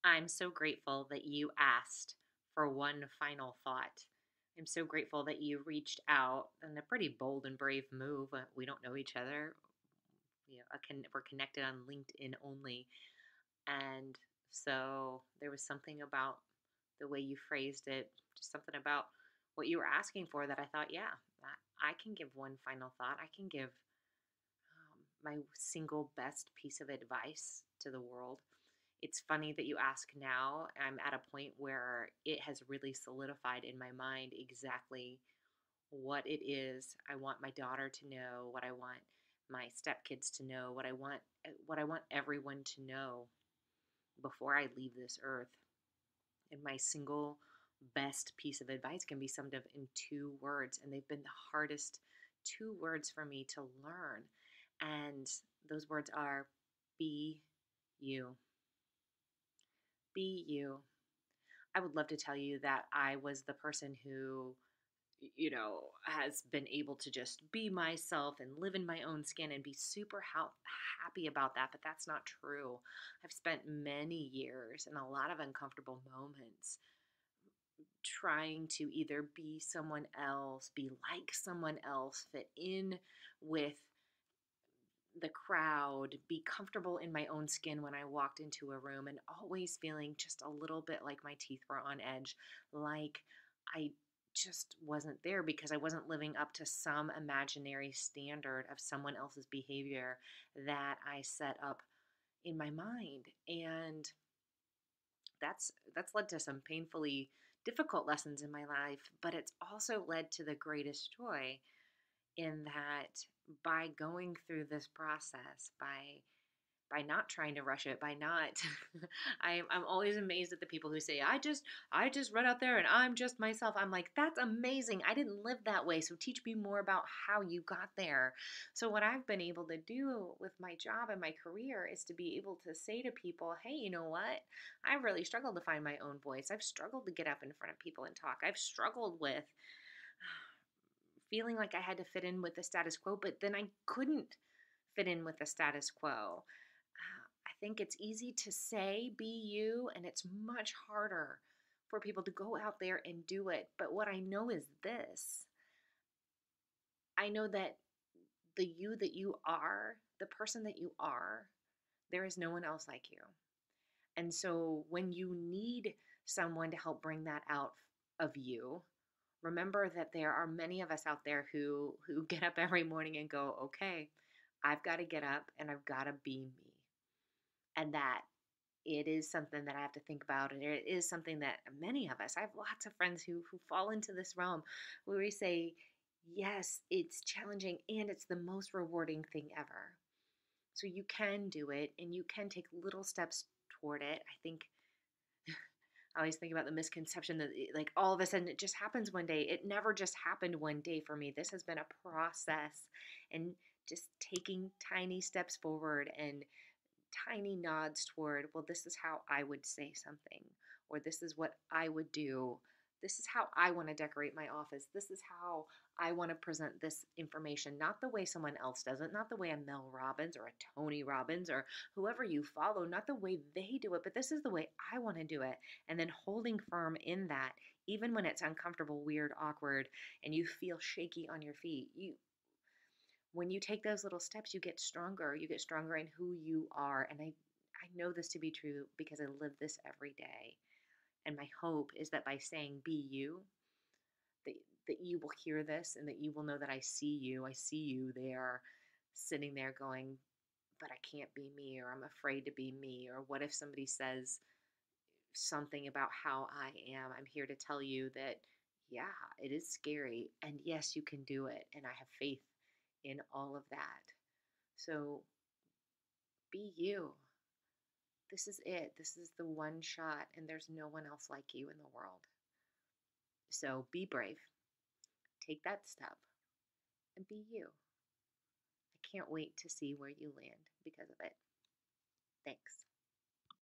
I'm so grateful that you asked for one final thought. I'm so grateful that you reached out in a pretty bold and brave move. We don't know each other. We're connected on LinkedIn only. And so there was something about the way you phrased it, just something about what you were asking for that I thought, yeah, I can give one final thought. I can give my single best piece of advice to the world. It's funny that you ask now. I'm at a point where it has really solidified in my mind exactly what it is I want my daughter to know, what I want my stepkids to know, what I want everyone to know before I leave this earth. And my single best piece of advice can be summed up in two words, and they've been the hardest two words for me to learn. And those words are be you. Be you. I would love to tell you that I was the person who, has been able to just be myself and live in my own skin and be super happy about that, but that's not true. I've spent many years and a lot of uncomfortable moments trying to either be someone else, be like someone else, fit in with the crowd, be comfortable in my own skin when I walked into a room, and always feeling just a little bit like my teeth were on edge, like I just wasn't there because I wasn't living up to some imaginary standard of someone else's behavior that I set up in my mind. And that's led to some painfully difficult lessons in my life, but it's also led to the greatest joy in that by going through this process, by not trying to rush it, by not I'm always amazed at the people who say, I just run out there and I'm just myself. I'm like, that's amazing. I didn't live that way. So teach me more about how you got there. So what I've been able to do with my job and my career is to be able to say to people, hey, you know what? I've really struggled to find my own voice. I've struggled to get up in front of people and talk. I've struggled with feeling like I had to fit in with the status quo, but then I couldn't fit in with the status quo. I think it's easy to say be you, and it's much harder for people to go out there and do it. But what I know is this: I know that the you that you are, the person that you are, there is no one else like you. And so when you need someone to help bring that out of you, remember that there are many of us out there who get up every morning and go, okay, I've got to get up and I've got to be me. And that it is something that I have to think about. And it is something that many of us, I have lots of friends who fall into this realm where we say, yes, it's challenging and it's the most rewarding thing ever. So you can do it and you can take little steps toward it. I always think about the misconception that like all of a sudden it just happens one day. It never just happened one day for me. This has been a process, and just taking tiny steps forward and tiny nods toward, well, this is how I would say something, or this is what I would do. This is how I want to decorate my office. This is how I want to present this information, not the way someone else does it, not the way a Mel Robbins or a Tony Robbins or whoever you follow, not the way they do it, but this is the way I want to do it. And then holding firm in that, even when it's uncomfortable, weird, awkward, and you feel shaky on your feet. When you take those little steps, you get stronger. You get stronger in who you are. And I know this to be true because I live this every day. And my hope is that by saying be you, that, that you will hear this and that you will know that I see you. I see you there sitting there going, but I can't be me, or I'm afraid to be me, or what if somebody says something about how I am? I'm here to tell you that, yeah, it is scary. And yes, you can do it. And I have faith in all of that. So be you. This is it. This is the one shot, and there's no one else like you in the world. So be brave. Take that step and be you. I can't wait to see where you land because of it. Thanks.